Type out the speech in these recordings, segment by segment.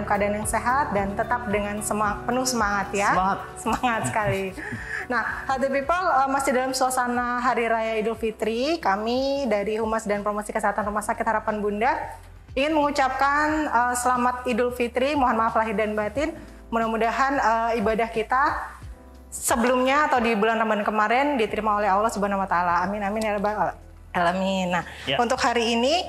keadaan yang sehat dan tetap dengan penuh semangat ya. Semangat sekali. Nah, Healthy People masih dalam suasana Hari Raya Idul Fitri. Kami dari Humas dan Promosi Kesehatan Rumah Sakit Harapan Bunda ingin mengucapkan selamat Idul Fitri, mohon maaf lahir dan batin. Mudah-mudahan ibadah kita sebelumnya atau di bulan Ramadan kemarin diterima oleh Allah Subhanahu wa taala. Amin amin ya rabbal alamin. Nah, untuk hari ini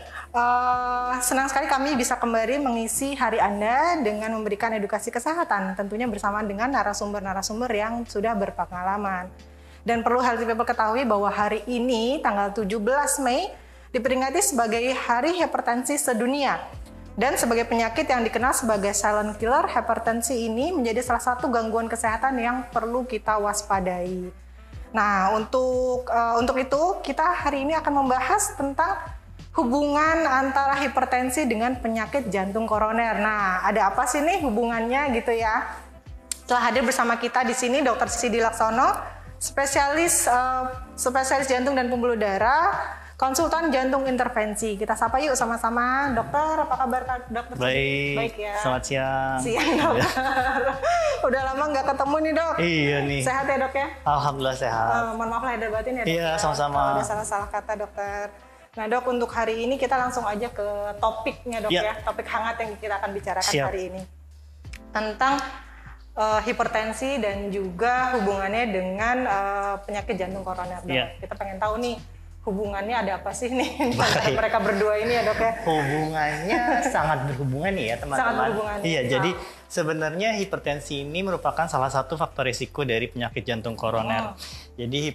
senang sekali kami bisa kembali mengisi hari Anda dengan memberikan edukasi kesehatan, tentunya bersama dengan narasumber-narasumber yang sudah berpengalaman. Dan perlu Healthy People ketahui bahwa hari ini tanggal 17 Mei diperingati sebagai Hari Hipertensi Sedunia. Dan sebagai penyakit yang dikenal sebagai silent killer, hipertensi ini menjadi salah satu gangguan kesehatan yang perlu kita waspadai. Nah, untuk itu kita hari ini akan membahas tentang hubungan antara hipertensi dengan penyakit jantung koroner. Nah, ada apa sih nih hubungannya gitu ya? Telah hadir bersama kita di sini Dr. Sidi Laksono, spesialis jantung dan pembuluh darah, konsultan jantung intervensi. Kita sapa yuk sama-sama. Dokter, apa kabar dokter? Baik ya. Selamat siang. Siang dokter. Udah lama nggak ketemu nih dok. Iya nih. Sehat ya dok ya? Alhamdulillah sehat. Mohon maaf lahir dan batin ya dok. Iya, sama-sama. Udah salah-salah kata dokter. Nah dok, untuk hari ini kita langsung aja ke topiknya dok ya. Topik hangat yang kita akan bicarakan hari ini. Tentang hipertensi dan juga hubungannya dengan penyakit jantung koroner dok. Kita pengen tahu nih, hubungannya ada apa sih nih antara mereka berdua ini ya dok ya? Hubungannya sangat berhubungan nih ya teman-teman. Sangat berhubungan. Iya, jadi sebenarnya hipertensi ini merupakan salah satu faktor risiko dari penyakit jantung koroner. Jadi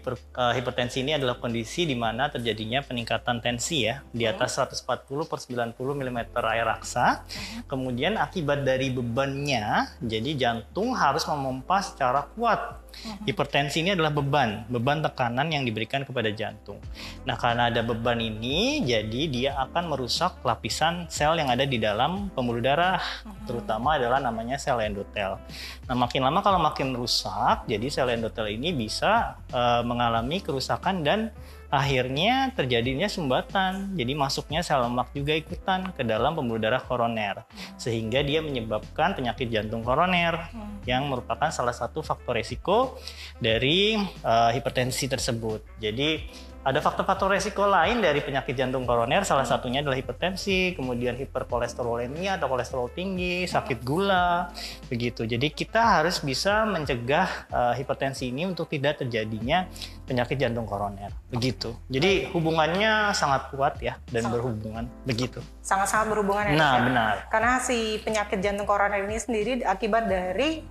hipertensi ini adalah kondisi di mana terjadinya peningkatan tensi ya di atas 140/90 mm air raksa. Kemudian akibat dari bebannya, jadi jantung harus memompa secara kuat. Hipertensi ini adalah beban tekanan yang diberikan kepada jantung. Nah, karena ada beban ini, jadi dia akan merusak lapisan sel yang ada di dalam pembuluh darah, terutama adalah namanya sel endotel. Nah, makin lama kalau makin rusak, jadi sel endotel ini bisa mengalami kerusakan dan akhirnya terjadinya sumbatan. Jadi masuknya sel lemak juga ikutan ke dalam pembuluh darah koroner, sehingga dia menyebabkan penyakit jantung koroner yang merupakan salah satu faktor risiko dari hipertensi tersebut. Jadi ada faktor-faktor resiko lain dari penyakit jantung koroner, salah satunya adalah hipertensi, kemudian hiperkolesterolemia atau kolesterol tinggi, sakit gula, begitu. Jadi kita harus bisa mencegah hipertensi ini untuk tidak terjadinya penyakit jantung koroner, begitu. Jadi hubungannya sangat kuat ya dan berhubungan, begitu. Sangat-sangat berhubungan ya. Nah, benar. Karena si penyakit jantung koroner ini sendiri akibat dari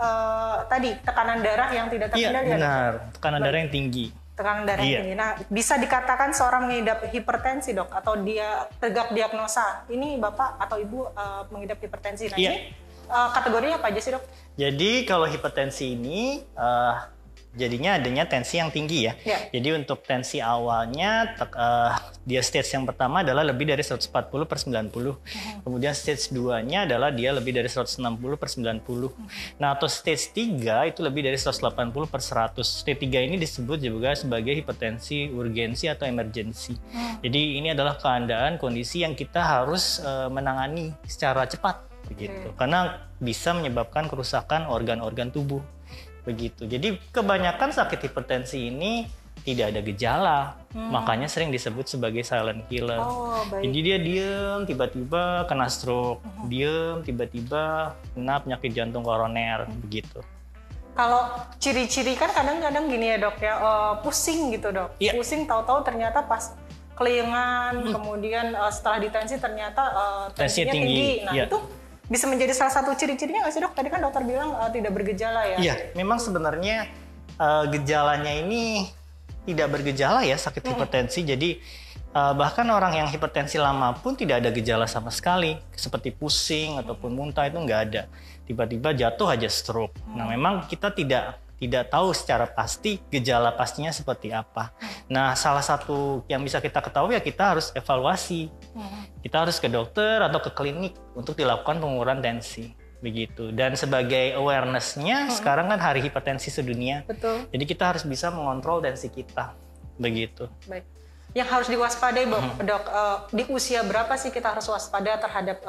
tadi tekanan darah yang tidak terkendali. Iya, benar. Tekanan darah yang tinggi. Tekanan darah yang tinggi. Nah, bisa dikatakan seorang mengidap hipertensi dok, atau dia tegak diagnosa ini bapak atau ibu mengidap hipertensi. Nah, ini kategorinya apa aja sih dok? Jadi kalau hipertensi ini jadinya adanya tensi yang tinggi ya. Jadi untuk tensi awalnya dia stage yang pertama adalah lebih dari 140/90. Kemudian stage 2-nya adalah dia lebih dari 160/90. Nah, atau stage 3 itu lebih dari 180/100. Stage 3 ini disebut juga sebagai hipertensi urgensi atau emergensi. Jadi ini adalah keadaan kondisi yang kita harus menangani secara cepat begitu. Karena bisa menyebabkan kerusakan organ-organ tubuh. Begitu. Jadi kebanyakan sakit hipertensi ini tidak ada gejala, makanya sering disebut sebagai silent killer. Jadi dia diam, tiba-tiba kena stroke, diam, tiba-tiba kena penyakit jantung koroner, begitu. Kalau ciri-ciri kan kadang-kadang gini ya dok ya, pusing gitu dok, pusing tahu-tahu ternyata pas kelingan, kemudian setelah ditensi ternyata tensinya tinggi. Nah itu bisa menjadi salah satu ciri-cirinya nggak sih dok? Tadi kan dokter bilang tidak bergejala ya. Iya, memang sebenarnya gejalanya ini tidak bergejala ya sakit hipertensi. Jadi bahkan orang yang hipertensi lama pun tidak ada gejala sama sekali, seperti pusing ataupun muntah itu nggak ada. Tiba-tiba jatuh aja stroke. Nah, memang kita tidak tahu secara pasti gejala pastinya seperti apa. Nah, salah satu yang bisa kita ketahui ya kita harus evaluasi. Kita harus ke dokter atau ke klinik untuk dilakukan pengukuran tensi. Begitu. Dan sebagai awareness-nya sekarang kan hari hipertensi sedunia. Betul. Jadi kita harus bisa mengontrol tensi kita. Begitu. Baik. Yang harus diwaspadai dok, di usia berapa sih kita harus waspada terhadap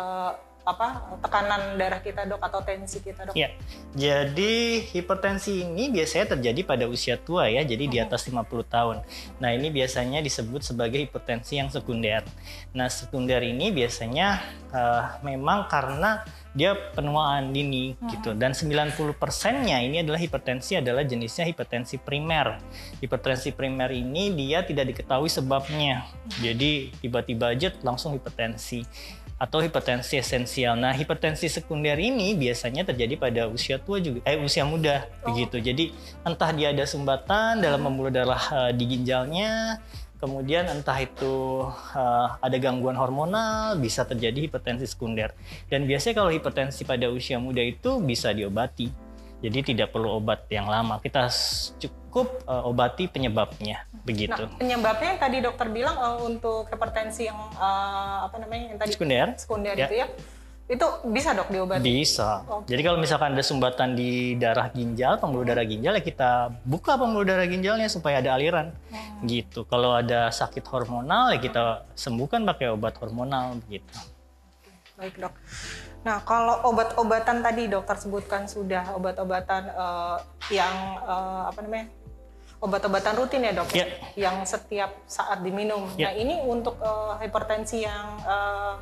tekanan darah kita dok atau tensi kita dok? Ya, jadi hipertensi ini biasanya terjadi pada usia tua ya, jadi di atas 50 tahun. Nah ini biasanya disebut sebagai hipertensi yang sekunder. Nah sekunder ini biasanya memang karena dia penuaan dini gitu, dan 90%-nya ini adalah hipertensi adalah jenisnya hipertensi primer. Hipertensi primer ini dia tidak diketahui sebabnya, jadi tiba-tiba aja langsung hipertensi atau hipertensi esensial. Nah, hipertensi sekunder ini biasanya terjadi pada usia tua juga, usia muda begitu. Jadi entah dia ada sumbatan dalam pembuluh darah di ginjalnya, kemudian entah itu ada gangguan hormonal, bisa terjadi hipertensi sekunder. Dan biasanya kalau hipertensi pada usia muda itu bisa diobati. Jadi tidak perlu obat yang lama, kita cukup obati penyebabnya, begitu. Nah, penyebabnya yang tadi dokter bilang untuk hipertensi yang yang tadi sekunder ya. Itu bisa dok diobati? Bisa. Jadi kalau misalkan ada sumbatan di darah ginjal, pembuluh darah ginjal, ya kita buka pembuluh darah ginjalnya supaya ada aliran, gitu. Kalau ada sakit hormonal, ya kita sembuhkan pakai obat hormonal, begitu. Baik dok. Nah kalau obat-obatan tadi dokter sebutkan sudah obat-obatan obat-obatan rutin ya dok, yang setiap saat diminum. Nah ini untuk hipertensi yang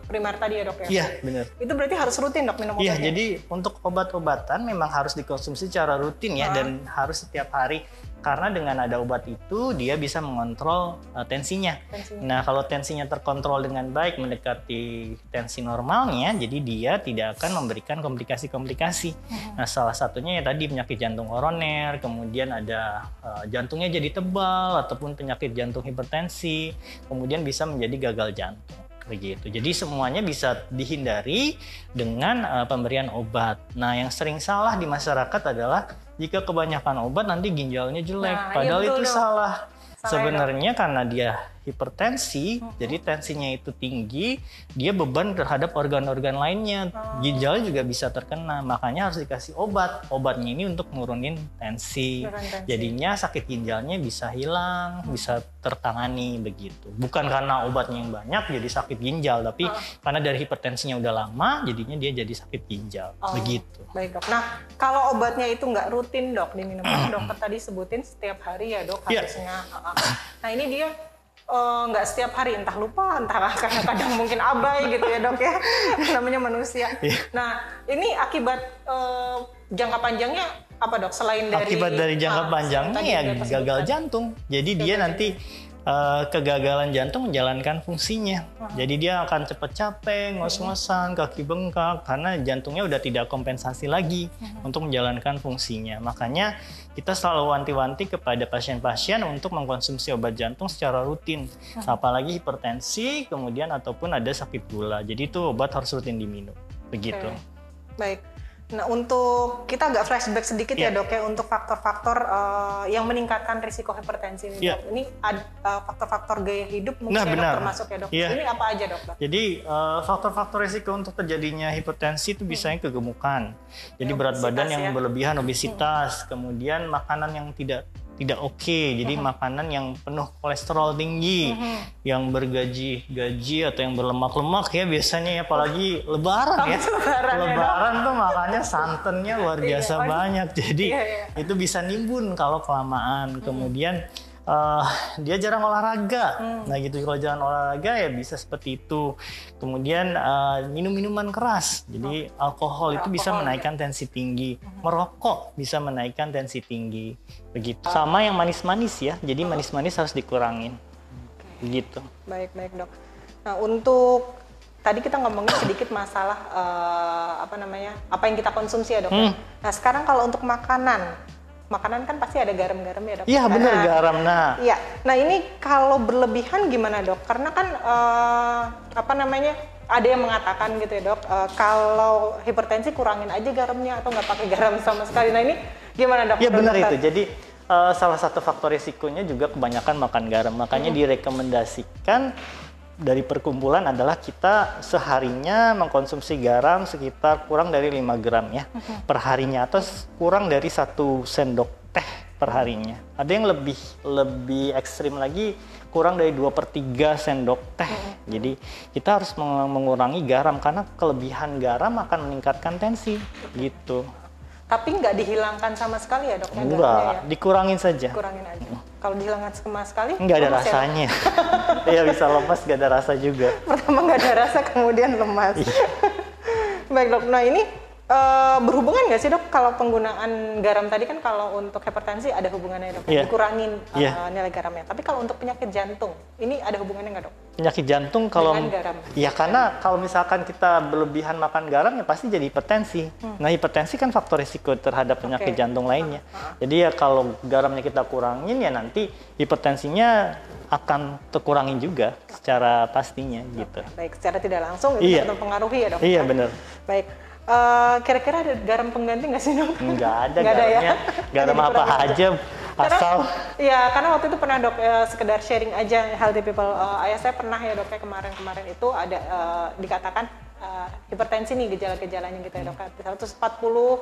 primer tadi ya dok ya? Iya benar. Itu berarti harus rutin dok minum obatnya? Iya, jadi untuk obat-obatan memang harus dikonsumsi secara rutin ya, dan harus setiap hari. Karena dengan ada obat itu dia bisa mengontrol tensinya. Nah kalau tensinya terkontrol dengan baik mendekati tensi normalnya, jadi dia tidak akan memberikan komplikasi-komplikasi. Nah salah satunya ya tadi penyakit jantung koroner, kemudian ada jantungnya jadi tebal ataupun penyakit jantung hipertensi, kemudian bisa menjadi gagal jantung. Begitu. Jadi semuanya bisa dihindari dengan pemberian obat. Nah, yang sering salah di masyarakat adalah jika kebanyakan obat nanti ginjalnya jelek. Nah, padahal itu salah. Sebenarnya karena dia hipertensi, jadi tensinya itu tinggi, dia beban terhadap organ-organ lainnya. Ginjal juga bisa terkena, makanya harus dikasih obat. Obatnya ini untuk nurunin tensi. Jadinya sakit ginjalnya bisa hilang, bisa tertangani begitu. Bukan karena obatnya yang banyak jadi sakit ginjal, tapi karena dari hipertensinya udah lama, jadinya dia jadi sakit ginjal. Begitu. Baik dok. Nah, kalau obatnya itu nggak rutin dok diminum, dokter tadi sebutin setiap hari ya dok harusnya. Nah ini dia nggak setiap hari, entah lupa, entah kadang-kadang mungkin abai gitu ya dok ya, namanya manusia. Nah ini akibat jangka panjangnya apa dok? Selain dari akibat dari jangka panjangnya ya gagal jantung. Jadi dia nanti kegagalan jantung menjalankan fungsinya. Jadi dia akan cepat capek, ngos-ngosan, kaki bengkak karena jantungnya udah tidak kompensasi lagi untuk menjalankan fungsinya. Makanya kita selalu wanti-wanti kepada pasien-pasien untuk mengkonsumsi obat jantung secara rutin. Apalagi hipertensi, kemudian ataupun ada sakit gula. Jadi itu obat harus rutin diminum. Begitu. Baik. Nah, untuk kita agak flashback sedikit ya dok ya, untuk faktor-faktor yang meningkatkan risiko hipertensi ini dok. Ini faktor-faktor gaya hidup mungkin dok termasuk ya dok. Ini apa aja dok? Jadi faktor-faktor risiko untuk terjadinya hipertensi itu biasanya kegemukan. Jadi berat badan yang berlebihan, obesitas, kemudian makanan yang tidak oke, jadi makanan yang penuh kolesterol tinggi, yang bergaji atau yang berlemak-lemak ya biasanya, apalagi lebaran ya. Lebaran tuh makanya santannya luar biasa banyak, jadi itu bisa nimbun kalau kelamaan. Kemudian dia jarang olahraga, nah gitu, kalau jarang olahraga ya bisa seperti itu. Kemudian minum minuman keras, jadi alkohol itu bisa menaikkan tensi tinggi, merokok bisa menaikkan tensi tinggi, begitu. Sama yang manis-manis ya, jadi manis-manis harus dikurangin, begitu. Baik dok. Nah untuk tadi kita ngomongin sedikit masalah apa yang kita konsumsi ya dok. Nah sekarang kalau untuk makanan kan pasti ada garam-garam ya dok? Iya benar, garam. Iya. Nah ini kalau berlebihan gimana dok? Karena kan ada yang mengatakan gitu ya dok, kalau hipertensi kurangin aja garamnya atau nggak pakai garam sama sekali. Nah ini gimana dok? Iya benar itu. Jadi salah satu faktor risikonya juga kebanyakan makan garam. Makanya direkomendasikan dari perkumpulan adalah kita seharinya mengkonsumsi garam sekitar kurang dari 5 gram ya perharinya, atau kurang dari 1 sendok teh perharinya. Ada yang lebih ekstrim lagi, kurang dari 2/3 sendok teh. Jadi kita harus mengurangi garam karena kelebihan garam akan meningkatkan tensi gitu. Tapi nggak dihilangkan sama sekali ya dok? Enggak, ya? dikurangin saja. Kurangin aja. Kalau dihilangkan sama sekali? Nggak ada rasanya. Iya bisa lemas, nggak ada rasa juga. Pertama nggak ada rasa, kemudian lemas. Baik dok, nah ini berhubungan nggak sih dok kalau penggunaan garam tadi kan kalau untuk hipertensi ada hubungannya dok, dikurangin nilai garamnya. Tapi kalau untuk penyakit jantung, ini ada hubungannya nggak dok? Penyakit jantung kalau dengan garam? Ya karena kalau misalkan kita berlebihan makan garam ya pasti jadi hipertensi. Nah hipertensi kan faktor risiko terhadap penyakit jantung lainnya. Jadi ya kalau garamnya kita kurangin ya nanti hipertensinya akan terkurangin juga secara pastinya gitu. Baik, secara tidak langsung itu mempengaruhi ya dok? Iya benar. Baik. Kira-kira ada garam pengganti nggak sih dok? Nggak ada garamnya, garam apa aja asal. Karena waktu itu pernah dok sekedar sharing aja healthy people. Ayah saya pernah ya dok kemarin itu ada dikatakan hipertensi nih gejala-gejalanya gitu ya dok. 140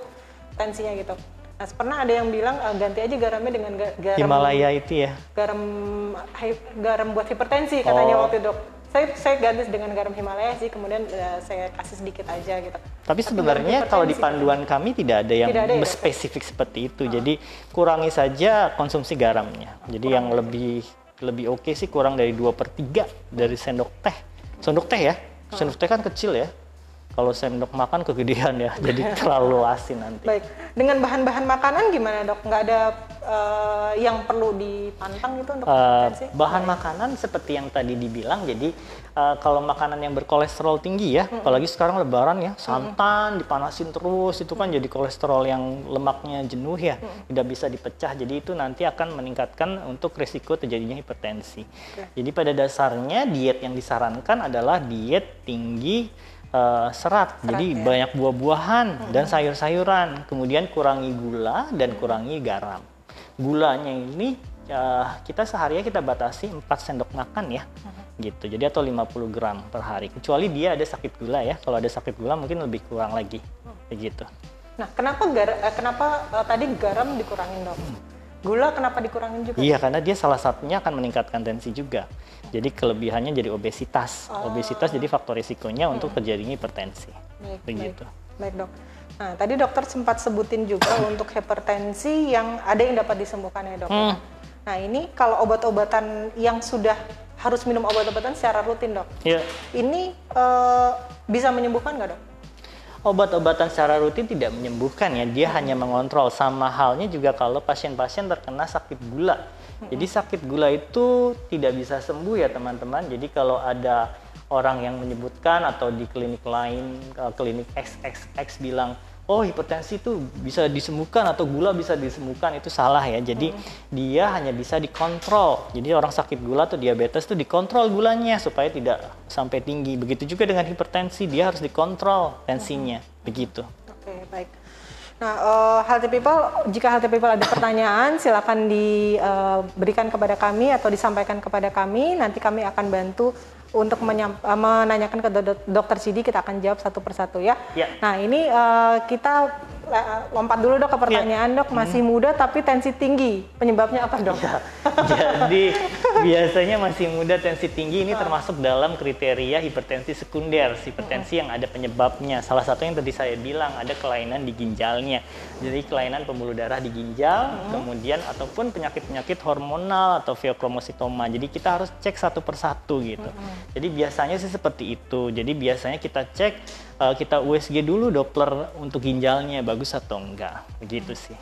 tensinya gitu. Nah, pernah ada yang bilang ganti aja garamnya dengan garam Himalaya itu ya. Garam buat hipertensi katanya waktu itu dok. Saya ganti dengan garam Himalaya sih, kemudian saya kasih sedikit aja gitu. Tapi sebenarnya kalau di panduan kami tidak ada yang spesifik seperti itu. Jadi kurangi saja konsumsi garamnya. Jadi yang lebih oke sih kurang dari 2/3 dari sendok teh. Sendok teh ya. Sendok teh kan kecil ya. Kalau sendok makan kegedean ya, jadi terlalu asin nanti. Baik, dengan bahan-bahan makanan gimana dok? Nggak ada yang perlu dipantang gitu untuk hipertensi? Bahan makanan seperti yang tadi dibilang, jadi kalau makanan yang berkolesterol tinggi ya, apalagi sekarang lebaran ya, santan dipanasin terus, itu kan jadi kolesterol yang lemaknya jenuh ya, tidak bisa dipecah, jadi itu nanti akan meningkatkan untuk risiko terjadinya hipertensi. Jadi pada dasarnya diet yang disarankan adalah diet tinggi serat, jadi banyak buah-buahan dan sayur-sayuran, kemudian kurangi gula dan kurangi garam. Gulanya ini kita seharinya kita batasi 4 sendok makan ya, gitu. Jadi atau 50 gram per hari. Kecuali dia ada sakit gula ya. Kalau ada sakit gula mungkin lebih kurang lagi, begitu. Nah, kenapa tadi garam dikurangin dok? Gula kenapa dikurangin juga? Iya, karena dia salah satunya akan meningkatkan tensi juga. Jadi kelebihannya jadi obesitas. Obesitas jadi faktor risikonya untuk terjadinya hipertensi. Begitu. Baik dok. Nah, tadi dokter sempat sebutin juga untuk hipertensi yang ada yang dapat disembuhkan ya dok. Nah, ini kalau obat-obatan yang sudah harus minum obat-obatan secara rutin dok. Iya. Ini bisa menyembuhkan nggak dok? Obat-obatan secara rutin tidak menyembuhkan ya, dia hanya mengontrol. Sama halnya juga kalau pasien-pasien terkena sakit gula. Jadi sakit gula itu tidak bisa sembuh ya teman-teman. Jadi kalau ada orang yang menyebutkan atau di klinik lain, klinik XXX bilang, oh hipertensi itu bisa disembuhkan atau gula bisa disembuhkan, itu salah ya. Jadi dia hanya bisa dikontrol. Jadi orang sakit gula atau diabetes itu dikontrol gulanya supaya tidak sampai tinggi. Begitu juga dengan hipertensi, dia harus dikontrol tensinya. Begitu. Oke, baik. Nah, healthy people, jika healthy people ada pertanyaan, silakan diberikan kepada kami atau disampaikan kepada kami. Nanti kami akan bantu untuk menanyakan ke Dokter Sidi, kita akan jawab satu persatu ya. Nah ini kita lompat dulu dok ke pertanyaan dok, masih muda tapi tensi tinggi, penyebabnya apa dok? Ya, jadi biasanya masih muda tensi tinggi ini termasuk dalam kriteria hipertensi sekunder, hipertensi yang ada penyebabnya. Salah satu yang tadi saya bilang ada kelainan di ginjalnya, jadi kelainan pembuluh darah di ginjal, kemudian ataupun penyakit-penyakit hormonal atau pheochromocytoma. Jadi kita harus cek satu persatu gitu. Jadi biasanya sih seperti itu. Jadi biasanya kita cek, kita USG dulu Doppler untuk ginjalnya bagus atau enggak, begitu sih.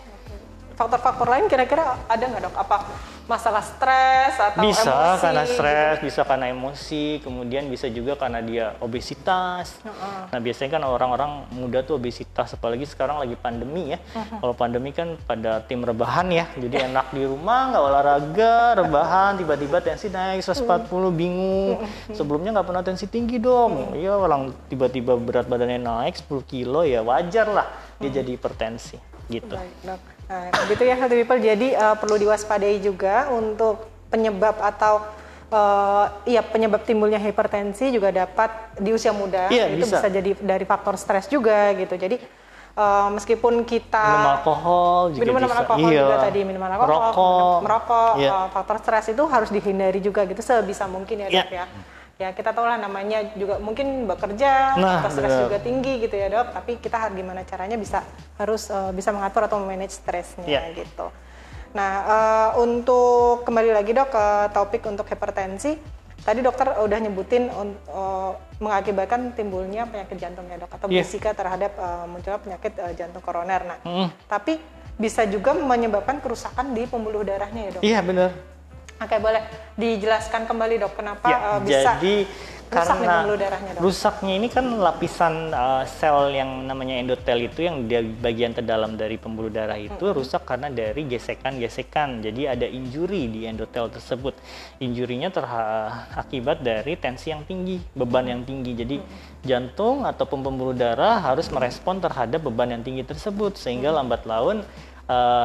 Faktor-faktor lain kira-kira ada nggak dok? Apa masalah stres atau bisa emosi? karena stres, gitu? bisa karena emosi, kemudian bisa juga karena dia obesitas. Nah biasanya kan orang-orang muda tuh obesitas, apalagi sekarang lagi pandemi ya. Kalau pandemi kan pada tim rebahan ya, jadi enak di rumah, nggak olahraga, rebahan, tiba-tiba tensi naik 140, bingung. Sebelumnya nggak pernah tensi tinggi dong. Iya, orang tiba-tiba berat badannya naik 10 kilo, ya wajar lah dia jadi hipertensi gitu. Baik, dok. Nah, begitu ya healthy people. Jadi perlu diwaspadai juga untuk penyebab atau penyebab timbulnya hipertensi juga dapat di usia muda. Iya, itu bisa jadi dari faktor stres juga gitu. Jadi meskipun kita minum alkohol juga juga tadi minuman alkohol, merokok, faktor stres itu harus dihindari juga gitu sebisa mungkin ya dok ya. Ya kita tahu lah namanya juga mungkin bekerja, faktor stres juga tinggi gitu ya dok. Tapi kita harus gimana caranya harus bisa mengatur atau manage stresnya gitu. Nah untuk kembali lagi dok ke topik untuk hipertensi. Tadi dokter udah nyebutin mengakibatkan timbulnya penyakit jantung ya dok, atau berisiko terhadap munculnya penyakit jantung koroner. Nah, tapi bisa juga menyebabkan kerusakan di pembuluh darahnya ya dok? Iya benar. Oke, boleh dijelaskan kembali dok, kenapa bisa rusak di pembuluh darahnya dok? Rusaknya ini kan lapisan sel yang namanya endotel itu yang di bagian terdalam dari pembuluh darah itu rusak karena dari gesekan-gesekan. Jadi ada injury di endotel tersebut. Injurinya akibat dari tensi yang tinggi, beban yang tinggi. Jadi jantung ataupun pembuluh darah harus merespon terhadap beban yang tinggi tersebut sehingga lambat laun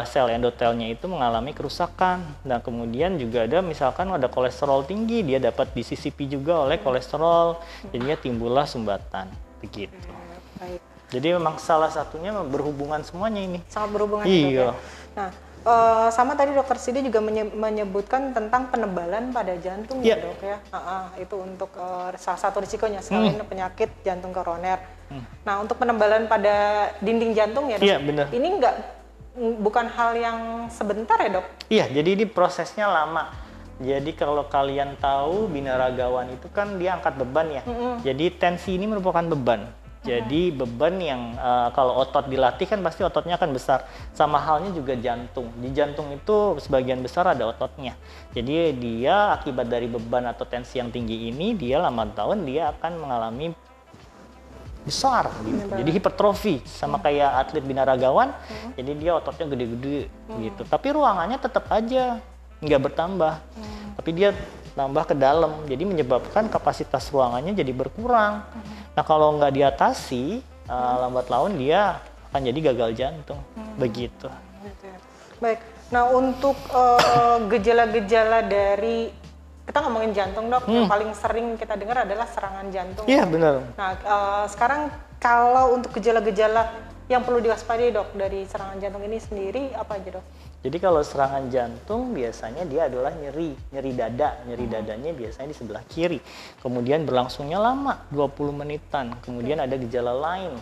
sel endotelnya itu mengalami kerusakan. Dan kemudian juga ada misalkan ada kolesterol tinggi, dia dapat disisipi juga oleh kolesterol, jadinya timbullah sumbatan begitu. Baik. Jadi memang salah satunya berhubungan semuanya ini. Sangat berhubungan. Iya. Nah, sama tadi dokter Sidi juga menyebutkan tentang penebalan pada jantung ya dok ya. Itu untuk salah satu risikonya selain penyakit jantung koroner. Nah, untuk penebalan pada dinding jantung ya dok. Iya benar. Ini bukan hal yang sebentar ya dok? Iya, jadi ini prosesnya lama. Jadi kalau kalian tahu binaragawan itu kan dia angkat beban ya. Jadi tensi ini merupakan beban. Jadi beban yang kalau otot dilatih kan pasti ototnya akan besar. Sama halnya juga jantung. Di jantung itu sebagian besar ada ototnya. Jadi dia akibat dari beban atau tensi yang tinggi ini, dia lama tahun dia akan mengalami besar gitu. Jadi hipertrofi sama kayak atlet binaragawan. Jadi dia ototnya gede-gede gitu. Tapi ruangannya tetap aja nggak bertambah. Tapi dia tambah ke dalam. Jadi menyebabkan kapasitas ruangannya jadi berkurang. Nah kalau nggak diatasi lambat laun dia akan jadi gagal jantung. Begitu. Baik. Nah untuk gejala-gejala dari kita ngomongin jantung dok, yang paling sering kita dengar adalah serangan jantung. Iya benar. Nah sekarang kalau untuk gejala-gejala yang perlu diwaspadai dok dari serangan jantung ini sendiri apa aja dok? Jadi kalau serangan jantung biasanya dia adalah nyeri dada. Nyeri dadanya biasanya di sebelah kiri. Kemudian berlangsungnya lama, 20 menitan. Kemudian ada gejala lain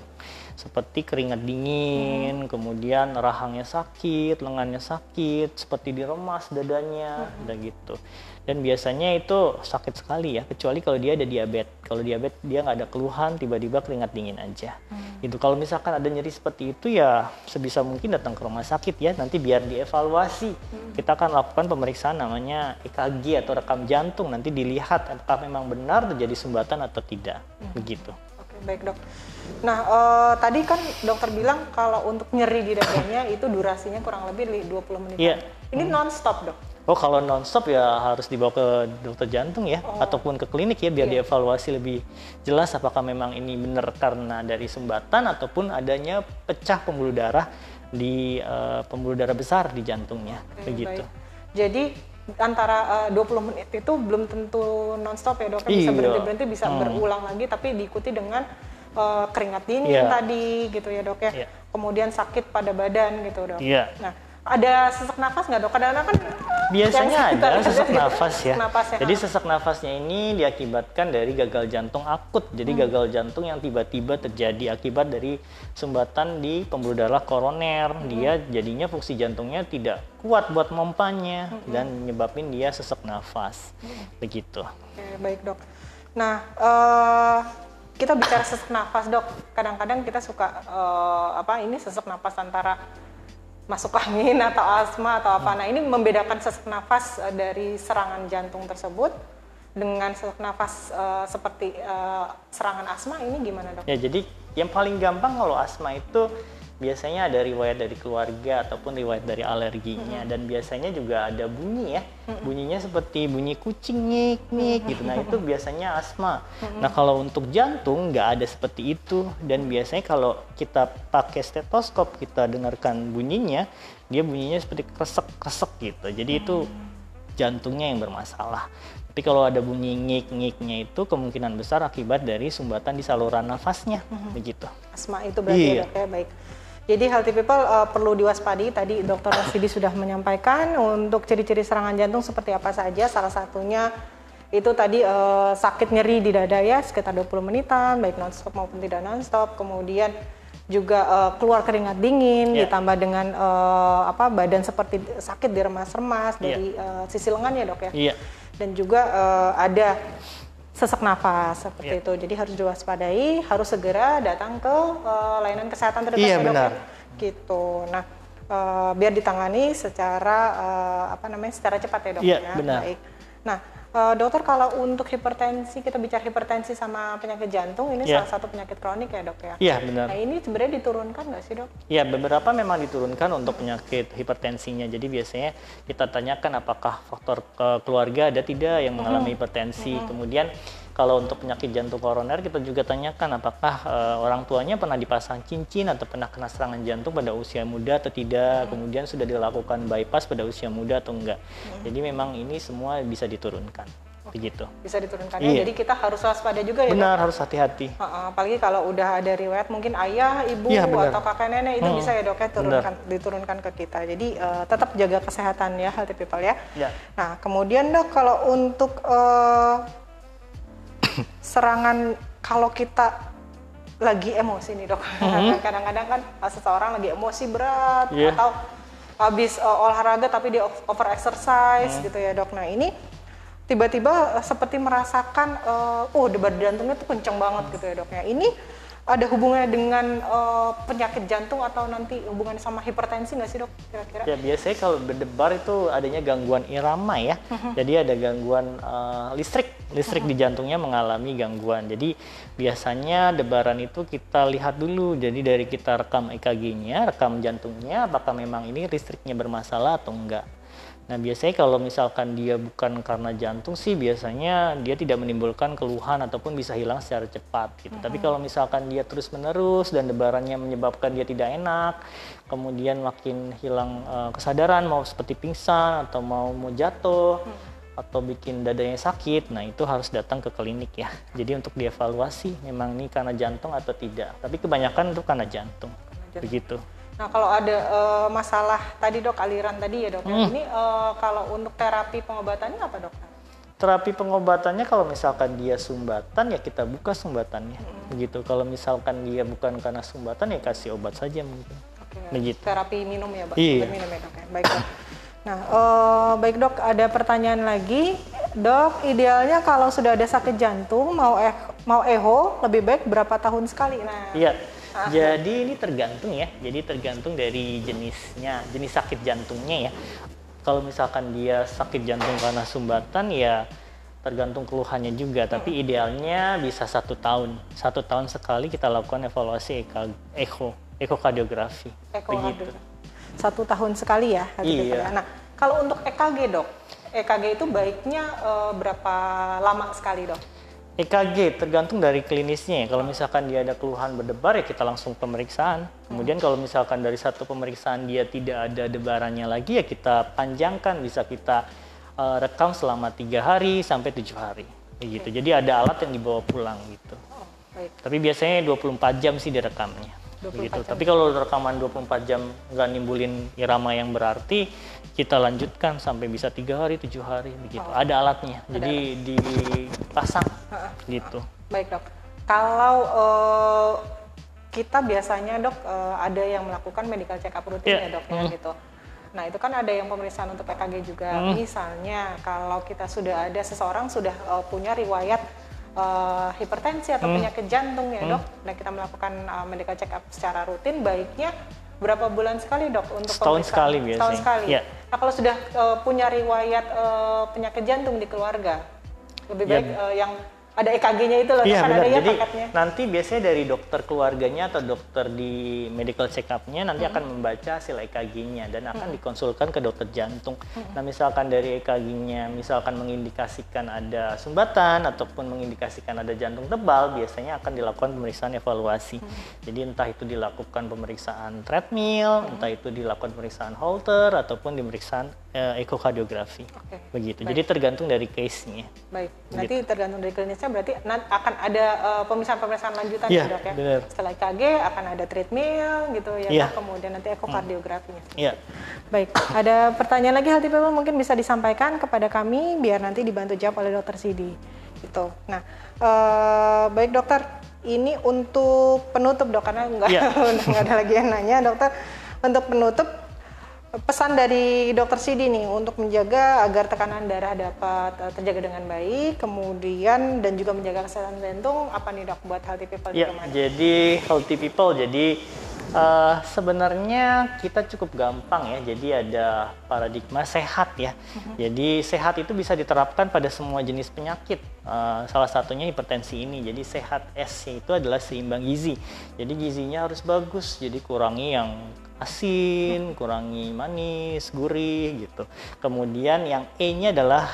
seperti keringat dingin, kemudian rahangnya sakit, lengannya sakit, seperti diremas dadanya, dan gitu. Dan biasanya itu sakit sekali ya, kecuali kalau dia ada diabetes. Kalau diabetes dia nggak ada keluhan, tiba-tiba keringat dingin aja. Itu kalau misalkan ada nyeri seperti itu ya sebisa mungkin datang ke rumah sakit ya, nanti biar dievaluasi. Kita akan lakukan pemeriksaan namanya EKG atau rekam jantung, nanti dilihat apakah memang benar terjadi sumbatan atau tidak, begitu. Oke, baik dok. Nah tadi kan dokter bilang kalau untuk nyeri di dadanya itu durasinya kurang lebih 20 menit. Ini non-stop dok? Oh kalau non-stop ya harus dibawa ke dokter jantung ya, ataupun ke klinik ya biar dievaluasi lebih jelas apakah memang ini benar karena dari sumbatan ataupun adanya pecah pembuluh darah di pembuluh darah besar di jantungnya, begitu. Baik. Jadi antara 20 menit itu belum tentu non-stop ya dok, bisa berhenti-berhenti, bisa berulang lagi tapi diikuti dengan keringat dingin tadi gitu ya dok ya. Kemudian sakit pada badan gitu dok. Nah ada sesak nafas nggak dok? Kadang-kadang kan biasanya ada sesak nafas ya. Jadi sesak nafasnya ini diakibatkan dari gagal jantung akut. Jadi gagal jantung yang tiba-tiba terjadi akibat dari sumbatan di pembuluh darah koroner. Dia jadinya fungsi jantungnya tidak kuat buat mompanya dan menyebabkan dia sesak nafas. Begitu. Oke, baik dok. Nah kita bicara sesak nafas dok. Kadang-kadang kita suka ini sesak nafas antara masuk angin atau asma atau apa. Nah ini membedakan sesak nafas dari serangan jantung tersebut dengan sesak nafas seperti serangan asma ini gimana dok? Ya jadi yang paling gampang kalau asma itu biasanya ada riwayat dari keluarga ataupun riwayat dari alerginya dan biasanya juga ada bunyi ya, bunyinya seperti bunyi kucing nyik gitu. Nah itu biasanya asma. Nah kalau untuk jantung nggak ada seperti itu dan biasanya kalau kita pakai stetoskop kita dengarkan bunyinya, dia bunyinya seperti kresek-kresek gitu. Jadi itu jantungnya yang bermasalah. Tapi kalau ada bunyi nyik-nyiknya itu kemungkinan besar akibat dari sumbatan di saluran nafasnya, begitu. Asma itu berarti ya dok ya, baik. Jadi healthy people perlu diwaspadi. Tadi Dr. Rasidi sudah menyampaikan untuk ciri-ciri serangan jantung seperti apa saja. Salah satunya itu tadi sakit nyeri di dada ya sekitar 20 menitan, baik non-stop maupun tidak non-stop. Kemudian juga keluar keringat dingin, ditambah dengan badan seperti sakit diremas-remas dari sisi lengan ya dok ya. Dan juga ada sesak nafas seperti itu. Jadi harus diwaspadai, harus segera datang ke layanan kesehatan terdekat ya dok ya. Gitu. Nah, biar ditangani secara secara cepat ya dok ya. Benar. Baik. Nah, dokter kalau untuk hipertensi, kita bicara hipertensi sama penyakit jantung, ini salah satu penyakit kronik ya dok ya? Iya benar. Nah ini sebenarnya diturunkan nggak sih dok? Iya, beberapa memang diturunkan untuk penyakit hipertensinya. Jadi biasanya kita tanyakan apakah faktor keluarga ada tidak yang mengalami hipertensi. Kemudian kalau untuk penyakit jantung koroner kita juga tanyakan apakah orang tuanya pernah dipasang cincin atau pernah kena serangan jantung pada usia muda atau tidak. Kemudian sudah dilakukan bypass pada usia muda atau enggak. Jadi memang ini semua bisa diturunkan. Begitu. Bisa diturunkan ya. Jadi kita harus waspada juga ya. Benar, harus hati-hati. Apalagi kalau udah ada riwayat mungkin ayah, ibu atau kakek nenek itu bisa ya dok ya diturunkan ke kita. Jadi tetap jaga kesehatan ya healthy people ya. Nah kemudian dok kalau untuk serangan kalau kita lagi emosi nih dok, kadang-kadang kan seseorang lagi emosi berat atau habis olahraga tapi dia over exercise gitu ya dok. Nah ini tiba-tiba seperti merasakan debar jantungnya tuh kenceng banget gitu ya dok. Ini ada hubungannya dengan penyakit jantung atau nanti hubungannya sama hipertensi nggak sih dok kira-kira? Ya biasanya kalau berdebar itu adanya gangguan irama ya. Jadi ada gangguan listrik di jantungnya mengalami gangguan. Jadi biasanya debaran itu kita lihat dulu. Jadi dari kita rekam EKG-nya, rekam jantungnya, apakah memang ini listriknya bermasalah atau enggak. Nah biasanya kalau misalkan dia bukan karena jantung sih biasanya dia tidak menimbulkan keluhan ataupun bisa hilang secara cepat gitu. Tapi kalau misalkan dia terus menerus dan debarannya menyebabkan dia tidak enak, kemudian makin hilang kesadaran, mau seperti pingsan atau mau jatuh atau bikin dadanya sakit, nah itu harus datang ke klinik ya. Jadi untuk dievaluasi memang ini karena jantung atau tidak. Tapi kebanyakan itu karena jantung. Begitu. Nah kalau ada masalah tadi dok, aliran tadi ya dok, ini kalau untuk terapi pengobatannya apa dok? Terapi pengobatannya kalau misalkan dia sumbatan ya kita buka sumbatannya, begitu. Kalau misalkan dia bukan karena sumbatan ya kasih obat saja mungkin. Begitu. Terapi minum ya dok? Minum ya dok. Baik dok. Nah baik dok, ada pertanyaan lagi dok. Idealnya kalau sudah ada sakit jantung mau echo lebih baik berapa tahun sekali? Nah. Iya. Jadi ini tergantung ya, jadi tergantung dari jenis sakit jantungnya ya. Kalau misalkan dia sakit jantung karena sumbatan ya tergantung keluhannya juga, tapi idealnya bisa 1 tahun. 1 tahun sekali kita lakukan evaluasi ekokardiografi. Begitu. 1 tahun sekali ya? Iya. Nah kalau untuk EKG dok, EKG itu baiknya berapa lama sekali dok? EKG tergantung dari klinisnya ya. Kalau misalkan dia ada keluhan berdebar ya kita langsung pemeriksaan. Kemudian kalau misalkan dari satu pemeriksaan dia tidak ada debarannya lagi ya kita panjangkan, bisa kita rekam selama 3 hari sampai 7 hari. Begitu. Jadi ada alat yang dibawa pulang gitu. Tapi biasanya 24 jam sih direkamnya. Begitu. Tapi kalau rekaman 24 jam nggak nimbulin irama yang berarti, kita lanjutkan sampai bisa 3 hari, 7 hari begitu. Ada alatnya, jadi dipasang gitu. Baik dok. Kalau kita biasanya dok ada yang melakukan medical check up rutin ya dok ya gitu. Nah itu kan ada yang pemeriksaan untuk EKG juga. Misalnya kalau kita sudah ada seseorang sudah punya riwayat hipertensi atau penyakit jantung ya dok, dan kita melakukan medical check up secara rutin, baiknya berapa bulan sekali dok untuk setahun sekali biasanya. Setahun sekali. Ya. Nah kalau sudah punya riwayat penyakit jantung di keluarga, lebih baik yang ada EKG-nya itu loh, kan ada ya paketnya. Jadi nanti biasanya dari dokter keluarganya atau dokter di medical check up-nya nanti akan membaca hasil EKG-nya dan akan dikonsulkan ke dokter jantung. Nah misalkan dari EKG-nya misalkan mengindikasikan ada sumbatan ataupun mengindikasikan ada jantung tebal, biasanya akan dilakukan pemeriksaan evaluasi. Jadi entah itu dilakukan pemeriksaan treadmill, entah itu dilakukan pemeriksaan Holter ataupun pemeriksaan ekokardiografi. Begitu. Baik. Jadi tergantung dari case-nya. Baik. Nanti tergantung dari klinis selanjutnya berarti akan ada pemeriksaan lanjutan ya dok ya. Bener. Setelah EKG akan ada treadmill gitu ya, dok, kemudian nanti ekokardiografinya. Iya. Baik, ada pertanyaan lagi healthy people mungkin bisa disampaikan kepada kami biar nanti dibantu jawab oleh dokter Sidi. Gitu. Nah, baik dokter, ini untuk penutup dok karena nggak ada lagi yang nanya dokter. Untuk penutup, pesan dari dokter Sidi nih untuk menjaga agar tekanan darah dapat terjaga dengan baik, kemudian dan juga menjaga kesehatan jantung, apa nih dok buat healthy people di rumah? Jadi healthy people, jadi sebenarnya kita cukup gampang ya, jadi ada paradigma sehat ya. Jadi sehat itu bisa diterapkan pada semua jenis penyakit, salah satunya hipertensi ini. Jadi sehat S itu adalah seimbang gizi, jadi gizinya harus bagus, jadi kurangi yang asin, kurangi manis, gurih gitu. Kemudian yang E-nya adalah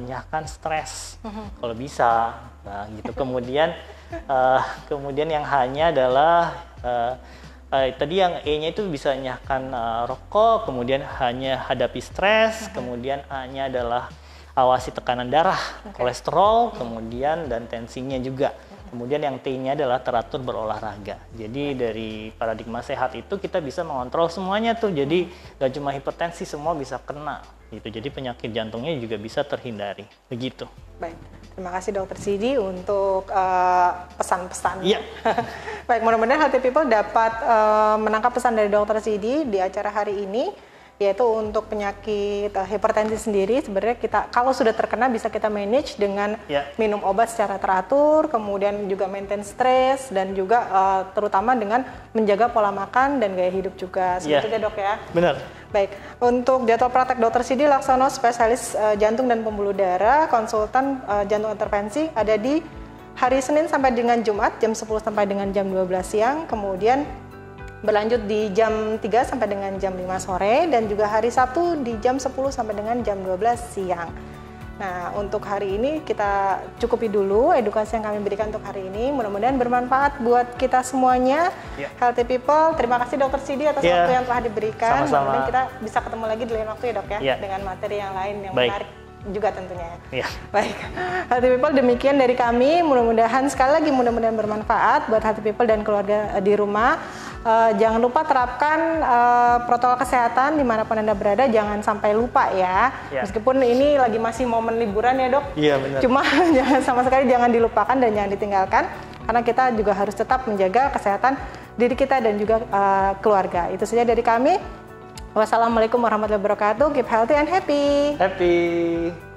nyahkan stres kalau bisa, nah, gitu. Kemudian yang H-nya adalah tadi yang E-nya itu bisa nyahkan rokok, kemudian hanya hadapi stres, kemudian A-nya adalah awasi tekanan darah, kolesterol, kemudian dan tensinya juga. Kemudian yang T-nya adalah teratur berolahraga. Jadi dari paradigma sehat itu kita bisa mengontrol semuanya tuh. Jadi gak cuma hipertensi, semua bisa kena gitu. Jadi penyakit jantungnya juga bisa terhindari. Begitu. Baik. Terima kasih Dokter Sidi untuk pesan-pesan. Iya. Baik, mudah-mudahan healthy people dapat menangkap pesan dari Dokter Sidi di acara hari ini, yaitu untuk penyakit hipertensi sendiri. Sebenarnya kita kalau sudah terkena bisa kita manage dengan minum obat secara teratur, kemudian juga maintain stres, dan juga terutama dengan menjaga pola makan dan gaya hidup juga. Seperti itu dok ya? Benar. Baik, untuk jadwal praktek Dokter Sidi Laksono, spesialis jantung dan pembuluh darah, konsultan jantung intervensi, ada di hari Senin sampai dengan Jumat jam 10 sampai dengan jam 12 siang, kemudian berlanjut di jam 3 sampai dengan jam 5 sore, dan juga hari Sabtu di jam 10 sampai dengan jam 12 siang. Nah, untuk hari ini kita cukupi dulu edukasi yang kami berikan untuk hari ini. Mudah-mudahan bermanfaat buat kita semuanya, healthy people. Terima kasih Dokter Sidi atas waktu yang telah diberikan. Mudah-mudahan kita bisa ketemu lagi di lain waktu ya dok ya, dengan materi yang lain yang menarik juga tentunya. Baik, healthy people, demikian dari kami. Mudah-mudahan sekali lagi mudah-mudahan bermanfaat buat healthy people dan keluarga di rumah. Jangan lupa terapkan protokol kesehatan dimanapun Anda berada, jangan sampai lupa ya. Meskipun ini lagi masih momen liburan ya dok. Iya benar. Cuma jangan sama sekali jangan dilupakan dan jangan ditinggalkan, karena kita juga harus tetap menjaga kesehatan diri kita dan juga keluarga. Itu saja dari kami. Wassalamualaikum warahmatullahi wabarakatuh. Keep healthy and happy. Happy.